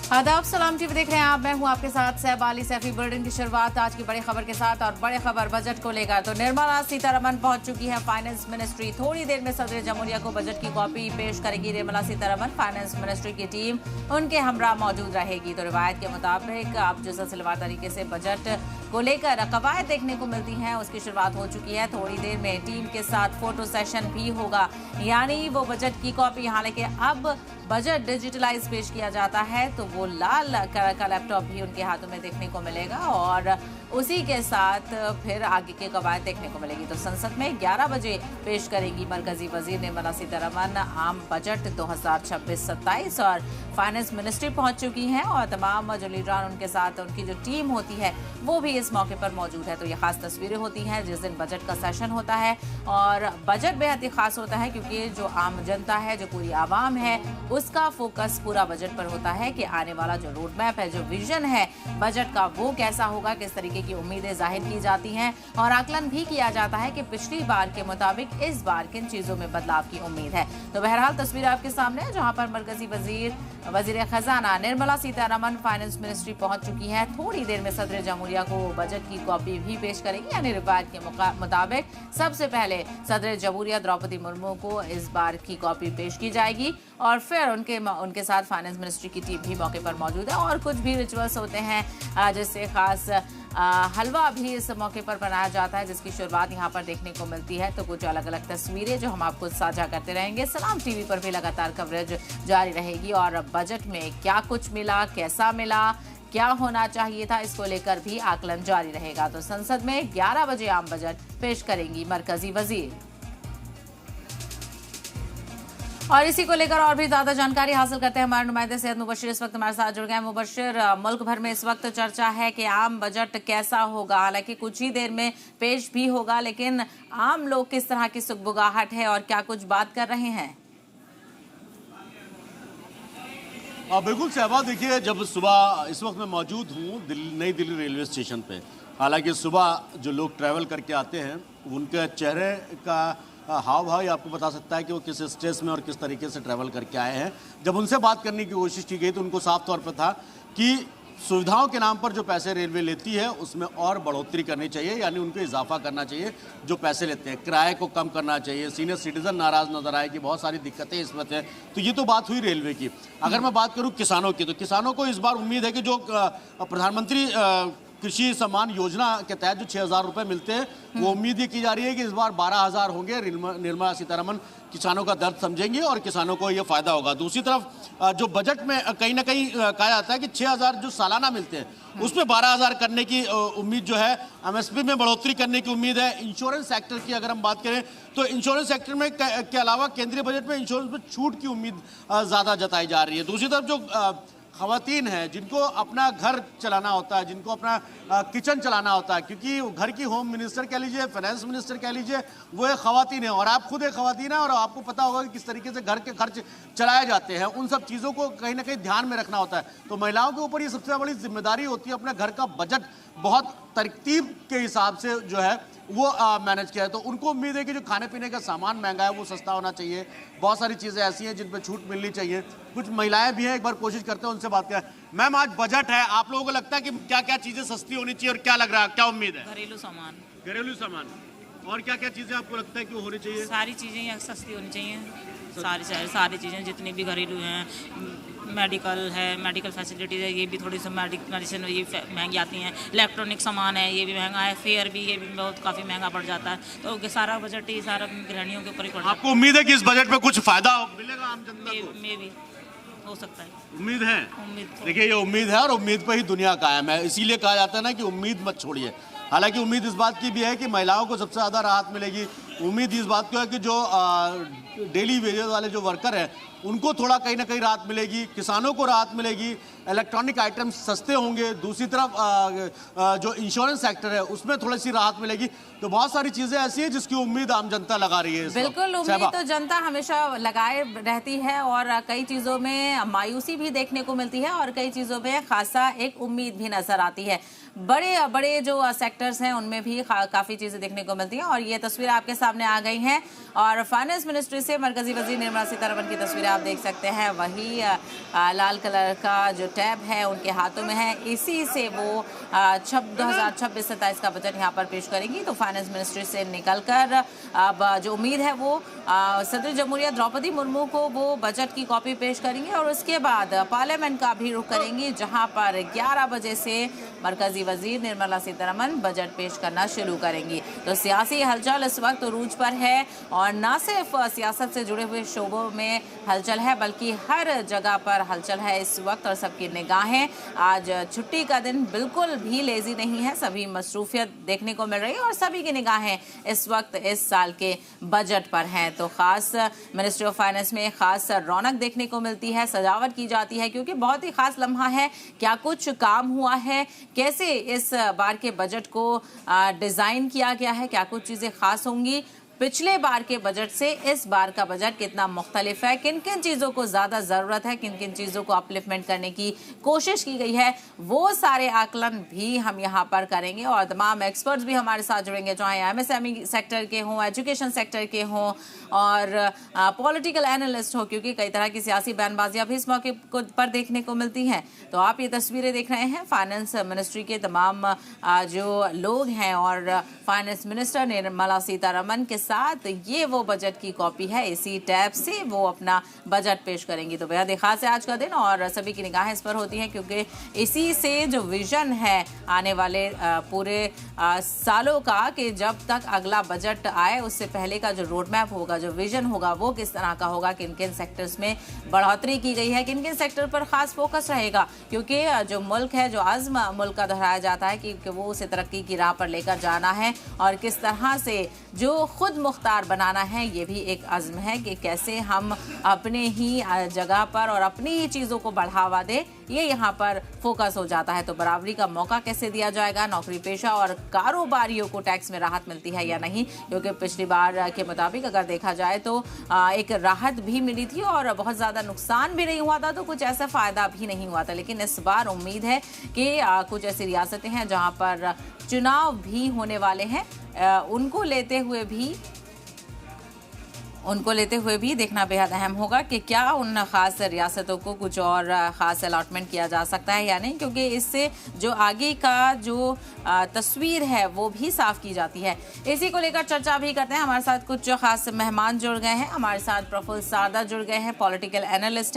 आदाब, सलाम टीवी देख रहे हैं आप। मैं हूं आपके साथ सहबाली सैफी। बुलेटिन की शुरुआत आज की बड़ी खबर के साथ और बड़े खबर बजट को लेकर। तो निर्मला सीतारमण पहुंच चुकी है फाइनेंस मिनिस्ट्री। थोड़ी देर में सदर जमहूरिया को बजट की कॉपी पेश करेगी निर्मला सीतारमण। फाइनेंस मिनिस्ट्री की टीम उनके हमरा मौजूद रहेगी। तो रिवायत के मुताबिक अब जो सिलसिलेवार तरीके से बजट को लेकर कवायद देखने को मिलती हैं उसकी शुरुआत हो चुकी है। थोड़ी देर में टीम के साथ फोटो सेशन भी होगा, यानी वो बजट की कॉपी, हालांकि अब बजट डिजिटलाइज पेश किया जाता है तो वो लाल कलर का लैपटॉप भी उनके हाथों में देखने को मिलेगा और उसी के साथ फिर आगे के कवायद देखने को मिलेगी। तो संसद में 11 बजे पेश करेंगी मरकजी वजीर निर्मला सीतारमण आम बजट 2026-27 और फाइनेंस मिनिस्ट्री पहुंच चुकी हैं और तमाम जो लीडरान उनके साथ उनकी जो टीम होती है वो भी इस मौके पर मौजूद है। तो ये खास तस्वीरें होती हैं जिस दिन बजट का सेशन होता है और बजट बेहद ही खास होता है क्योंकि जो आम जनता है, जो पूरी आवाम है, उसका फोकस पूरा बजट पर होता है कि आने वाला जो रोड मैप है, जो विजन है बजट का, वो कैसा होगा, किस तरीके की उम्मीदें जाहिर की जाती हैं और आकलन भी किया जाता है कि पिछली बार के मुताबिक इस बार किन चीजों में बदलाव की उम्मीद है। तो बहरहाल तस्वीर आपके सामने है जहां पर मरकजी वजीर खजाना निर्मला सीतारमण फाइनेंस मिनिस्ट्री पहुंच चुकी है। थोड़ी देर में सदर जमहूरिया को बजट की कॉपी भी पेश करेगी, यानी रिवायत के मुताबिक सबसे पहले सदर जमहूरिया द्रौपदी मुर्मू को इस बार की कॉपी पेश की जाएगी और फिर उनके साथ फाइनेंस मिनिस्ट्री की टीम भी मौके पर मौजूद है और कुछ भी रिचुअल्स होते हैं जैसे खास हलवा भी इस मौके पर बनाया जाता है जिसकी शुरुआत यहाँ पर देखने को मिलती है। तो कुछ अलग अलग तस्वीरें जो हम आपको साझा करते रहेंगे। सलाम टीवी पर भी लगातार कवरेज जारी रहेगी और बजट में क्या कुछ मिला, कैसा मिला, क्या होना चाहिए था, इसको लेकर भी आकलन जारी रहेगा। तो संसद में 11 बजे आम बजट पेश करेंगी मरकजी वजीर और इसी को लेकर और भी ज्यादा जानकारी हासिल करते हैं हमारे नुमाइंदे सैयद मुबशिर इस वक्त हमारे साथ जुड़ गए। मुबशिर, मुल्क भर में इस वक्त चर्चा है कि आम बजट कैसा होगा, हालांकि कुछ ही देर में पेश भी होगा, लेकिन आम लोग किस तरह की सुगबुगाहट है और क्या कुछ बात कर रहे हैं? बिल्कुल सहबा, देखिए जब सुबह इस वक्त मैं मौजूद हूँ नई दिल्ली रेलवे स्टेशन पे। हालांकि सुबह जो लोग ट्रैवल करके आते हैं उनके चेहरे का हाव भाव आपको बता सकता है कि वो किस स्ट्रेस में और किस तरीके से ट्रैवल करके आए हैं। जब उनसे बात करने की कोशिश की गई तो उनको साफ तौर पर था कि सुविधाओं के नाम पर जो पैसे रेलवे लेती है उसमें और बढ़ोतरी करनी चाहिए, यानी उनको इजाफा करना चाहिए जो पैसे लेते हैं। किराए को कम करना चाहिए। सीनियर सिटीजन नाराज नजर आए कि बहुत सारी दिक्कतें इस वक्त हैं। तो ये तो बात हुई रेलवे की। अगर मैं बात करूँ किसानों की, तो किसानों को इस बार उम्मीद है कि जो प्रधानमंत्री कृषि सम्मान योजना के तहत जो 6,000 रुपए मिलते हैं, वो उम्मीद ये की जा रही है कि इस बार 12,000 होंगे। निर्मला सीतारमण किसानों का दर्द समझेंगे और किसानों को ये फायदा होगा। दूसरी तरफ जो बजट में कहीं ना कहीं कहा जाता है कि 6,000 जो सालाना मिलते हैं उसमें 12,000 करने की उम्मीद जो है, एमएसपी में बढ़ोतरी करने की उम्मीद है। इंश्योरेंस सेक्टर की अगर हम बात करें तो इंश्योरेंस सेक्टर में के अलावा केंद्रीय बजट में इंश्योरेंस में छूट की उम्मीद ज़्यादा जताई जा रही है। दूसरी तरफ जो खवातीन हैं जिनको अपना घर चलाना होता है, जिनको अपना किचन चलाना होता है, क्योंकि घर की होम मिनिस्टर कह लीजिए, फाइनेंस मिनिस्टर कह लीजिए, वो एक खवातीन है और आप खुद एक खवातीन है और आपको पता होगा कि किस तरीके से घर के खर्च चलाए जाते हैं। उन सब चीज़ों को कहीं ना कहीं ध्यान में रखना होता है। तो महिलाओं के ऊपर ये सबसे बड़ी जिम्मेदारी होती है अपने घर का बजट बहुत तरतीब के हिसाब से जो है वो मैनेज किया है। तो उनको उम्मीद है कि जो खाने पीने का सामान महंगा है वो सस्ता होना चाहिए। बहुत सारी चीज़ें ऐसी हैं जिन पर छूट मिलनी चाहिए। कुछ महिलाएं भी हैं, एक बार कोशिश करते हैं उनसे बात करें। मैम, आज बजट है, आप लोगों को लगता है कि क्या क्या चीज़ें सस्ती होनी चाहिए और क्या लग रहा है, क्या उम्मीद है? घरेलू सामान। घरेलू सामान और क्या क्या चीज़ें आपको लगता है कि वो होनी चाहिए? सारी चीज़ें सस्ती होनी चाहिए। सारी चीज़ें जितनी भी घरेलू हैं, मेडिकल है, मेडिकल फैसिलिटीज़ है, ये भी थोड़ी सी मेडिसिन ये महंगी आती हैं। इलेक्ट्रॉनिक सामान है, ये भी महंगा है। फेयर भी ये भी बहुत काफ़ी महंगा पड़ जाता है। तो सारा बजट ही सारा गृहिणियों के ऊपर ही पड़ जाता है। आपको उम्मीद है कि इस बजट में कुछ फायदा मिलेगा आम जनता को? में भी हो सकता है। उम्मीद है। उम्मीद देखिए, ये उम्मीद है और उम्मीद पर ही दुनिया कायम है। इसीलिए कहा जाता है ना कि उम्मीद मत छोड़िए। हालांकि उम्मीद इस बात की भी है कि महिलाओं को सबसे ज़्यादा राहत मिलेगी। उम्मीद इस बात की है कि जो डेली वेजेस वाले जो वर्कर हैं उनको थोड़ा कहीं ना कहीं राहत मिलेगी, किसानों को राहत मिलेगी, इलेक्ट्रॉनिक आइटम्स सस्ते होंगे। दूसरी तरफ जो इंश्योरेंस सेक्टर है उसमें थोड़ी सी राहत मिलेगी। तो बहुत सारी चीजें ऐसी हैं जिसकी उम्मीद आम जनता लगा रही है। बिल्कुल, उम्मीद तो जनता हमेशा लगाए रहती है और कई चीजों में मायूसी भी देखने को मिलती है और कई चीजों में खासा एक उम्मीद भी नजर आती है। बड़े बड़े जो सेक्टर्स हैं उनमें भी काफी चीजें देखने को मिलती हैं और ये तस्वीर आपके सामने आ गई है और फाइनेंस मिनिस्ट्री से मरकजी वजीर निर्मला सीतारमन की तस्वीरें आप देख सकते हैं। वही लाल कलर का जो टैब है उनके हाथों में है, इसी से वो 2026-27 का बजट यहाँ पर पेश करेंगी। तो फाइनेंस मिनिस्ट्री से निकलकर अब जो उम्मीद है वो सदर जमहूरिया द्रौपदी मुर्मू को वो बजट की कॉपी पेश करेंगी और उसके बाद पार्लियामेंट का भी रुख करेंगी, जहाँ पर 11 बजे से मरकजी वजीर निर्मला सीतारमन बजट पेश करना शुरू करेंगी। तो सियासी हलचल इस वक्त उरूज पर है और न सिर्फ सियासत से जुड़े हुए शोबों में हलचल है बल्कि हर जगह पर हलचल है इस वक्त और सबकी निगाहें आज छुट्टी का दिन बिल्कुल भी लेजी नहीं है, सभी मसरूफियत देखने को मिल रही है और सभी की निगाहें इस वक्त इस साल के बजट पर हैं। तो खास मिनिस्ट्री ऑफ फाइनेंस में खास रौनक देखने को मिलती है, सजावट की जाती है क्योंकि बहुत ही खास लम्हा है। क्या कुछ काम हुआ है, कैसे इस बार के बजट को डिजाइन किया गया है, क्या कुछ चीजें खास होंगी, पिछले बार के बजट से इस बार का बजट कितना मुख्तलिफ है, किन किन चीज़ों को ज़्यादा ज़रूरत है, किन किन चीज़ों को अपलिफ्टमेंट करने की कोशिश की गई है, वो सारे आकलन भी हम यहाँ पर करेंगे और तमाम एक्सपर्ट्स भी हमारे साथ जुड़ेंगे, चाहे एमएसएमई सेक्टर के हों, एजुकेशन सेक्टर के हों और पॉलिटिकल एनालिस्ट हो, क्योंकि कई तरह की सियासी बयानबाजियाँ भी इस मौके पर देखने को मिलती हैं। तो आप ये तस्वीरें देख रहे हैं फाइनेंस मिनिस्ट्री के तमाम जो लोग हैं और फाइनेंस मिनिस्टर निर्मला सीतारमन के साथ ये वो बजट की कॉपी है, इसी टैब से वो अपना बजट पेश करेंगी। तो बेहद खास है आज का दिन और सभी की निगाहें इस पर होती हैं क्योंकि इसी से जो विजन है आने वाले पूरे सालों का कि जब तक अगला बजट आए उससे पहले का जो रोड मैप होगा, जो विजन होगा वो किस तरह का होगा, किन किन सेक्टर्स में बढ़ोतरी की गई है, किन किन सेक्टर पर खास फोकस रहेगा, क्योंकि जो मुल्क है, जो आज़म मुल्क का दोहराया जाता है कि वो उसे तरक्की की राह पर लेकर जाना है और किस तरह से जो खुद मुख्तार बनाना है, ये भी एक अज़्म है कि कैसे हम अपने ही जगह पर और अपनी ही चीज़ों को बढ़ावा दे, ये यहाँ पर फोकस हो जाता है। तो बराबरी का मौका कैसे दिया जाएगा, नौकरी पेशा और कारोबारियों को टैक्स में राहत मिलती है या नहीं, क्योंकि पिछली बार के मुताबिक अगर देखा जाए तो एक राहत भी मिली थी और बहुत ज़्यादा नुकसान भी नहीं हुआ था, तो कुछ ऐसा फ़ायदा भी नहीं हुआ था। लेकिन इस बार उम्मीद है कि कुछ ऐसी रियासतें हैं जहाँ पर चुनाव भी होने वाले हैं, उनको लेते हुए भी देखना बेहद अहम होगा कि क्या उन खास रियासतों को कुछ और ख़ास अलॉटमेंट किया जा सकता है या नहीं, क्योंकि इससे जो आगे का जो तस्वीर है वो भी साफ की जाती है। इसी को लेकर चर्चा भी करते हैं। हमारे साथ कुछ खास मेहमान जुड़ गए हैं, हमारे साथ प्रफुल्ल सारदा जुड़ गए हैं, पॉलिटिकल एनालिस्ट हैं।